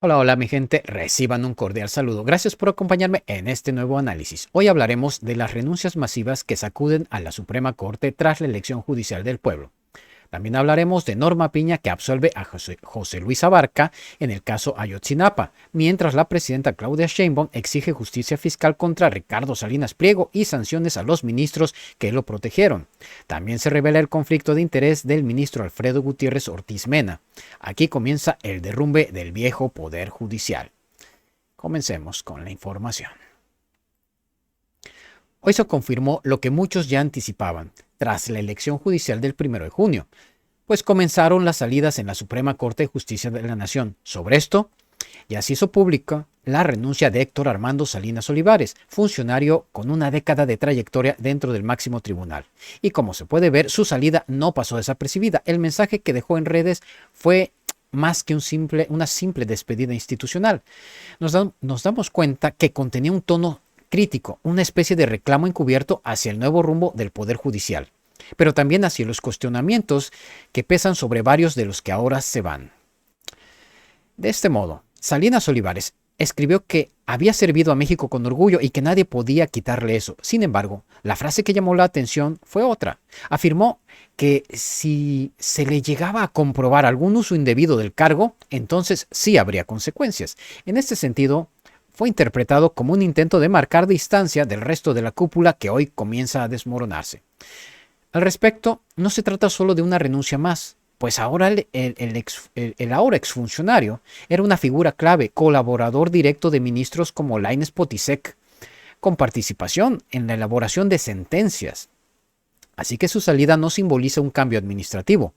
Hola, hola mi gente, reciban un cordial saludo. Gracias por acompañarme en este nuevo análisis. Hoy hablaremos de las renuncias masivas que sacuden a la Suprema Corte tras la elección judicial del pueblo. También hablaremos de Norma Piña que absolve a José Luis Abarca en el caso Ayotzinapa, mientras la presidenta Claudia Sheinbaum exige justicia fiscal contra Ricardo Salinas Pliego y sanciones a los ministros que lo protegieron. También se revela el conflicto de interés del ministro Alfredo Gutiérrez Ortiz Mena. Aquí comienza el derrumbe del viejo poder judicial. Comencemos con la información. Hoy se confirmó lo que muchos ya anticipaban, tras la elección judicial del 1 de junio, pues comenzaron las salidas en la Suprema Corte de Justicia de la Nación. Sobre esto, ya se hizo pública la renuncia de Héctor Armando Salinas Olivares, funcionario con una década de trayectoria dentro del máximo tribunal. Y como se puede ver, su salida no pasó desapercibida. El mensaje que dejó en redes fue más que una simple despedida institucional. Nos damos cuenta que contenía un tono crítico, una especie de reclamo encubierto hacia el nuevo rumbo del Poder Judicial, pero también hacia los cuestionamientos que pesan sobre varios de los que ahora se van. De este modo, Salinas Olivares escribió que había servido a México con orgullo y que nadie podía quitarle eso. Sin embargo, la frase que llamó la atención fue otra. Afirmó que si se le llegaba a comprobar algún uso indebido del cargo, entonces sí habría consecuencias. En este sentido, fue interpretado como un intento de marcar distancia del resto de la cúpula que hoy comienza a desmoronarse. Al respecto, no se trata solo de una renuncia más, pues ahora el ahora exfuncionario era una figura clave, colaborador directo de ministros como Lainez Potisek, con participación en la elaboración de sentencias. Así que su salida no simboliza un cambio administrativo.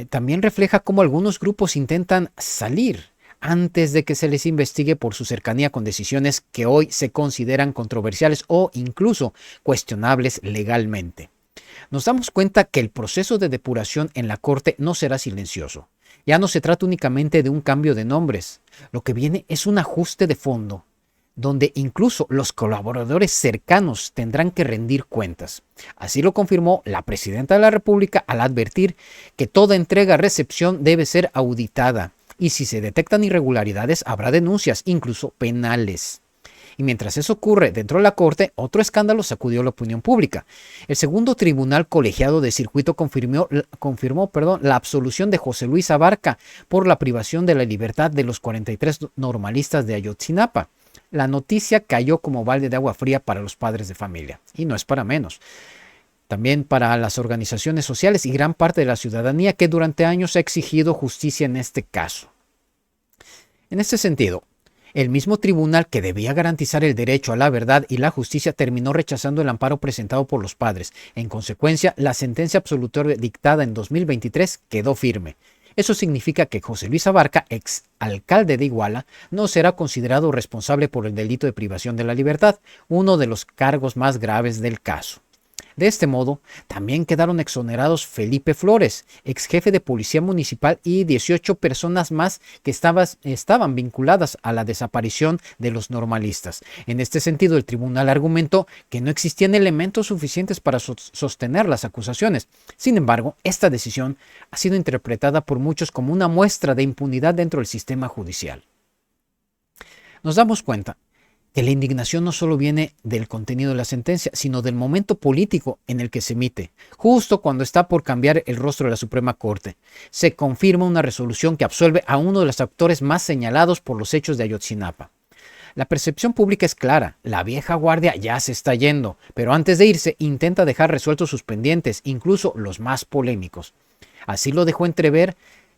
También refleja cómo algunos grupos intentan salir antes de que se les investigue por su cercanía con decisiones que hoy se consideran controversiales o incluso cuestionables legalmente. Nos damos cuenta que el proceso de depuración en la Corte no será silencioso. Ya no se trata únicamente de un cambio de nombres. Lo que viene es un ajuste de fondo, donde incluso los colaboradores cercanos tendrán que rendir cuentas. Así lo confirmó la presidenta de la República al advertir que toda entrega-recepción debe ser auditada. Y si se detectan irregularidades, habrá denuncias, incluso penales. Y mientras eso ocurre dentro de la Corte, otro escándalo sacudió la opinión pública. El segundo tribunal colegiado de circuito confirmó la absolución de José Luis Abarca por la privación de la libertad de los 43 normalistas de Ayotzinapa. La noticia cayó como balde de agua fría para los padres de familia. Y no es para menos. También para las organizaciones sociales y gran parte de la ciudadanía que durante años ha exigido justicia en este caso. En este sentido, el mismo tribunal que debía garantizar el derecho a la verdad y la justicia terminó rechazando el amparo presentado por los padres. En consecuencia, la sentencia absolutoria dictada en 2023 quedó firme. Eso significa que José Luis Abarca, ex alcalde de Iguala, no será considerado responsable por el delito de privación de la libertad, uno de los cargos más graves del caso. De este modo, también quedaron exonerados Felipe Flores, ex jefe de policía municipal, y 18 personas más que estaban vinculadas a la desaparición de los normalistas. En este sentido, el tribunal argumentó que no existían elementos suficientes para sostener las acusaciones. Sin embargo, esta decisión ha sido interpretada por muchos como una muestra de impunidad dentro del sistema judicial. Nos damos cuenta que la indignación no solo viene del contenido de la sentencia, sino del momento político en el que se emite, justo cuando está por cambiar el rostro de la Suprema Corte. Se confirma una resolución que absuelve a uno de los actores más señalados por los hechos de Ayotzinapa. La percepción pública es clara, la vieja guardia ya se está yendo, pero antes de irse intenta dejar resueltos sus pendientes, incluso los más polémicos. Así lo dejó entrever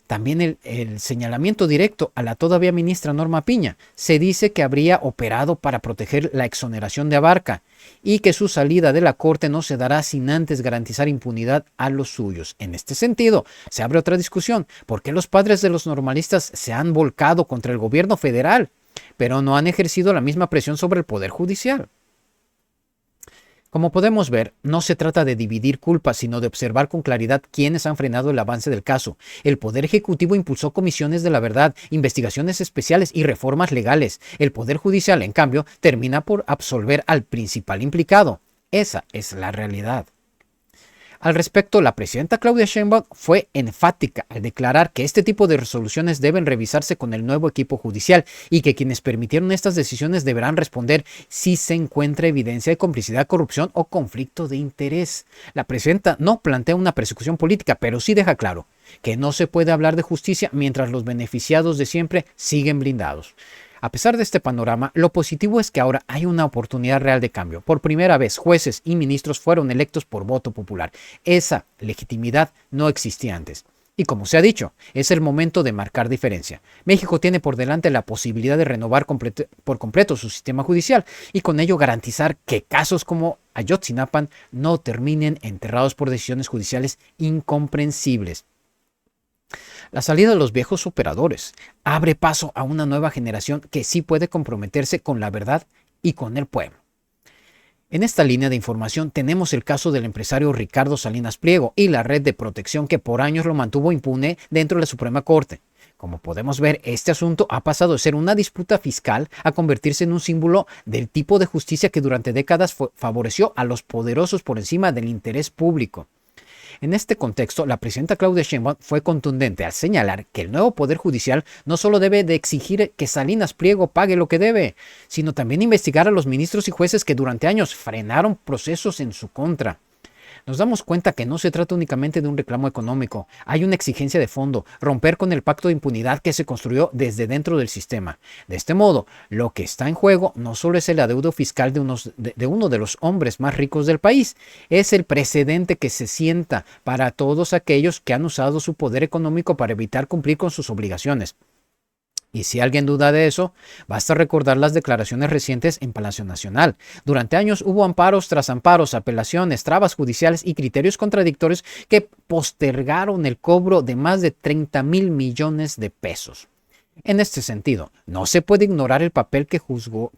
también el señalamiento directo a la todavía ministra Norma Piña. Se dice que habría operado para proteger la exoneración de Abarca y que su salida de la Corte no se dará sin antes garantizar impunidad a los suyos. En este sentido, se abre otra discusión. ¿Por qué los padres de los normalistas se han volcado contra el gobierno federal, pero no han ejercido la misma presión sobre el Poder Judicial? Como podemos ver, no se trata de dividir culpas, sino de observar con claridad quiénes han frenado el avance del caso. El Poder Ejecutivo impulsó comisiones de la verdad, investigaciones especiales y reformas legales. El Poder Judicial, en cambio, termina por absolver al principal implicado. Esa es la realidad. Al respecto, la presidenta Claudia Sheinbaum fue enfática al declarar que este tipo de resoluciones deben revisarse con el nuevo equipo judicial y que quienes permitieron estas decisiones deberán responder si se encuentra evidencia de complicidad, corrupción o conflicto de interés. La presidenta no plantea una persecución política, pero sí deja claro que no se puede hablar de justicia mientras los beneficiados de siempre siguen blindados. A pesar de este panorama, lo positivo es que ahora hay una oportunidad real de cambio. Por primera vez, jueces y ministros fueron electos por voto popular. Esa legitimidad no existía antes. Y como se ha dicho, es el momento de marcar diferencia. México tiene por delante la posibilidad de renovar por completo su sistema judicial y con ello garantizar que casos como Ayotzinapa no terminen enterrados por decisiones judiciales incomprensibles. La salida de los viejos operadores abre paso a una nueva generación que sí puede comprometerse con la verdad y con el pueblo. En esta línea de información tenemos el caso del empresario Ricardo Salinas Pliego y la red de protección que por años lo mantuvo impune dentro de la Suprema Corte. Como podemos ver, este asunto ha pasado de ser una disputa fiscal a convertirse en un símbolo del tipo de justicia que durante décadas favoreció a los poderosos por encima del interés público. En este contexto, la presidenta Claudia Sheinbaum fue contundente al señalar que el nuevo Poder Judicial no solo debe de exigir que Salinas Pliego pague lo que debe, sino también investigar a los ministros y jueces que durante años frenaron procesos en su contra. Nos damos cuenta que no se trata únicamente de un reclamo económico, hay una exigencia de fondo, romper con el pacto de impunidad que se construyó desde dentro del sistema. De este modo, lo que está en juego no solo es el adeudo fiscal de uno de los hombres más ricos del país, es el precedente que se sienta para todos aquellos que han usado su poder económico para evitar cumplir con sus obligaciones. Y si alguien duda de eso, basta recordar las declaraciones recientes en Palacio Nacional. Durante años hubo amparos tras amparos, apelaciones, trabas judiciales y criterios contradictorios que postergaron el cobro de más de 30,000 millones de pesos. En este sentido, no se puede ignorar el papel que jugó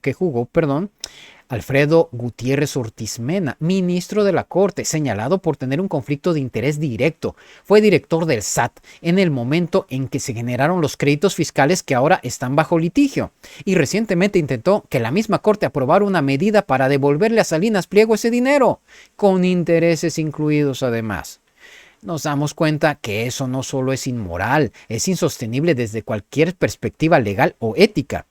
Alfredo Gutiérrez Ortiz Mena, ministro de la Corte, señalado por tener un conflicto de interés directo. Fue director del SAT en el momento en que se generaron los créditos fiscales que ahora están bajo litigio. Y recientemente intentó que la misma Corte aprobara una medida para devolverle a Salinas Pliego ese dinero, con intereses incluidos además. Nos damos cuenta que eso no solo es inmoral, es insostenible desde cualquier perspectiva legal o ética.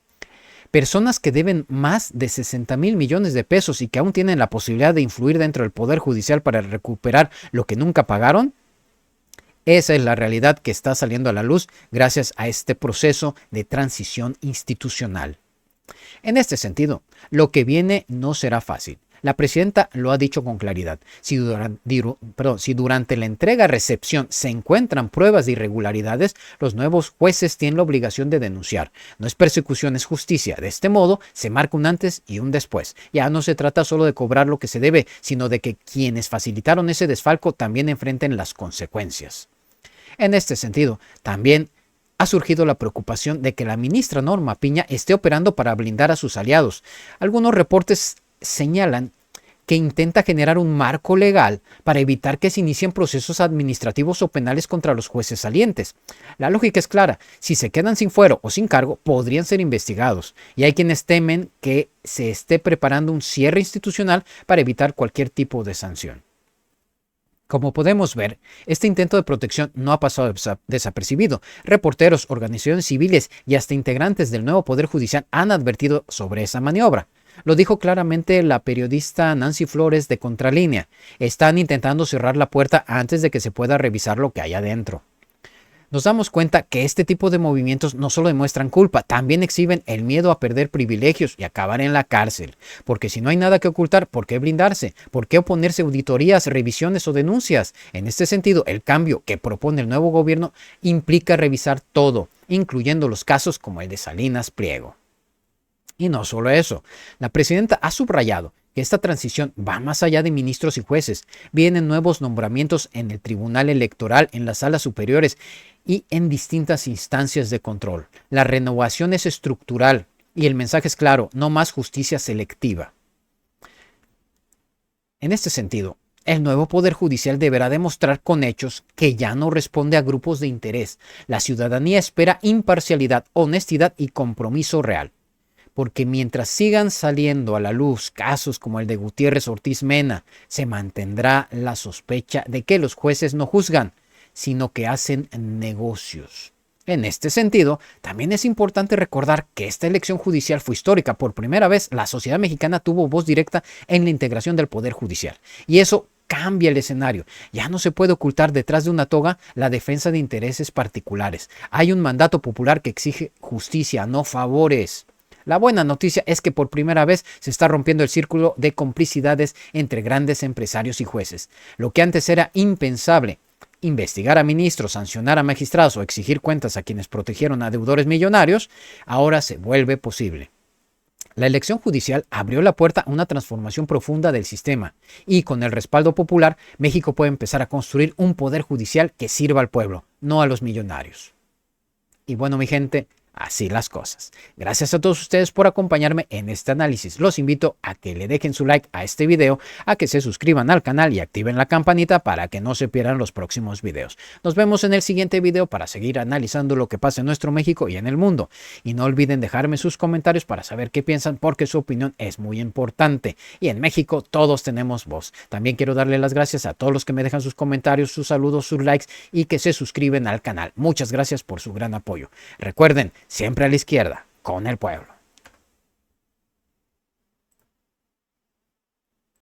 Personas que deben más de 60,000 millones de pesos y que aún tienen la posibilidad de influir dentro del Poder Judicial para recuperar lo que nunca pagaron, esa es la realidad que está saliendo a la luz gracias a este proceso de transición institucional. En este sentido, lo que viene no será fácil. La presidenta lo ha dicho con claridad. Si durante la entrega-recepción se encuentran pruebas de irregularidades, los nuevos jueces tienen la obligación de denunciar. No es persecución, es justicia. De este modo, se marca un antes y un después. Ya no se trata solo de cobrar lo que se debe, sino de que quienes facilitaron ese desfalco también enfrenten las consecuencias. En este sentido, también ha surgido la preocupación de que la ministra Norma Piña esté operando para blindar a sus aliados. Algunos reportes señalan que intenta generar un marco legal para evitar que se inicien procesos administrativos o penales contra los jueces salientes. La lógica es clara, si se quedan sin fuero o sin cargo, podrían ser investigados, y hay quienes temen que se esté preparando un cierre institucional para evitar cualquier tipo de sanción. Como podemos ver, este intento de protección no ha pasado desapercibido. Reporteros, organizaciones civiles y hasta integrantes del nuevo Poder Judicial han advertido sobre esa maniobra. Lo dijo claramente la periodista Nancy Flores de Contralínea. Están intentando cerrar la puerta antes de que se pueda revisar lo que hay adentro. Nos damos cuenta que este tipo de movimientos no solo demuestran culpa, también exhiben el miedo a perder privilegios y acabar en la cárcel. Porque si no hay nada que ocultar, ¿por qué blindarse? ¿Por qué oponerse a auditorías, revisiones o denuncias? En este sentido, el cambio que propone el nuevo gobierno implica revisar todo, incluyendo los casos como el de Salinas Pliego. Y no solo eso, la presidenta ha subrayado que esta transición va más allá de ministros y jueces. Vienen nuevos nombramientos en el Tribunal Electoral, en las salas superiores y en distintas instancias de control. La renovación es estructural y el mensaje es claro, no más justicia selectiva. En este sentido, el nuevo Poder Judicial deberá demostrar con hechos que ya no responde a grupos de interés. La ciudadanía espera imparcialidad, honestidad y compromiso real. porque mientras sigan saliendo a la luz casos como el de Gutiérrez Ortiz Mena, se mantendrá la sospecha de que los jueces no juzgan, sino que hacen negocios. En este sentido, también es importante recordar que esta elección judicial fue histórica. Por primera vez, la sociedad mexicana tuvo voz directa en la integración del Poder Judicial. Y eso cambia el escenario. Ya no se puede ocultar detrás de una toga la defensa de intereses particulares. Hay un mandato popular que exige justicia, no favores. La buena noticia es que por primera vez se está rompiendo el círculo de complicidades entre grandes empresarios y jueces. Lo que antes era impensable, investigar a ministros, sancionar a magistrados o exigir cuentas a quienes protegieron a deudores millonarios, ahora se vuelve posible. La elección judicial abrió la puerta a una transformación profunda del sistema y con el respaldo popular, México puede empezar a construir un poder judicial que sirva al pueblo, no a los millonarios. Y bueno, mi gente, así las cosas. Gracias a todos ustedes por acompañarme en este análisis. Los invito a que le dejen su like a este video, a que se suscriban al canal y activen la campanita para que no se pierdan los próximos videos. Nos vemos en el siguiente video para seguir analizando lo que pasa en nuestro México y en el mundo. Y no olviden dejarme sus comentarios para saber qué piensan, porque su opinión es muy importante. Y en México todos tenemos voz. También quiero darle las gracias a todos los que me dejan sus comentarios, sus saludos, sus likes y que se suscriben al canal. Muchas gracias por su gran apoyo. Recuerden, siempre a la izquierda, con el pueblo.